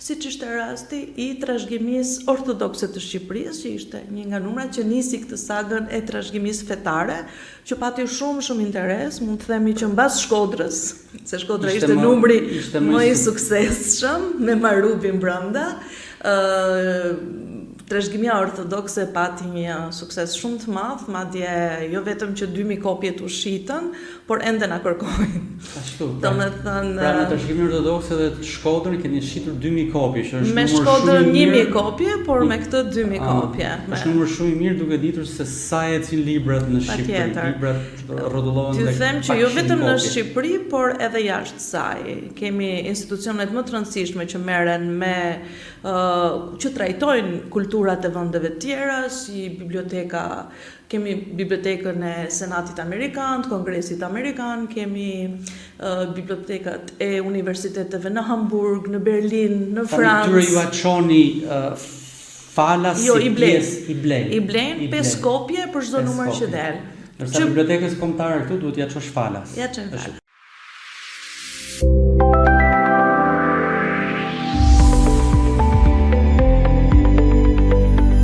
Siç ishte rasti i trashëgimisë ortodokse të Shqipërisë, që ishte një nga numrat që nisi këtë sagën e trashëgimisë fetare, që pati shumë interes, mund të themi që mbas Shkodrës, se Shkodra ishte numri më i suksesshëm me Marubin brenda. Trashëgimia ortodokse pati një sukses shumë të madh, madje jo vetëm që 2000 kopje u shitën, por ende na kërkojnë. Ashtu. Domethënë, pra në trashëgimin ortodokse dhe të Shkodrën keni shitur 2000 kopje, që është me Shkodrën 1000 kopje, por me këtë 2000 kopje. Është numër shumë i mirë duke ditur se sa ecin librat në Shqipëri, librat rrotullohen tek. Ju them që jo vetëm në Shqipëri, por edhe jashtë saj. Kemi institucionet më të rëndësishme që merren me që trajtojnë kulturat e vendeve tjera, si biblioteka. Kemi bibliotekën e Senatit Amerikan, Kongresit Amerikan, kemi bibliotekat e universiteteve në Hamburg, në Berlin, në Francë. Këtyre ju çoni falas si pjesë i blen. I blen 5 kopje për çdo numër që del. Nërsa bibliotekës kombëtare këtu duhet ja çosh falas. Ja çon falas.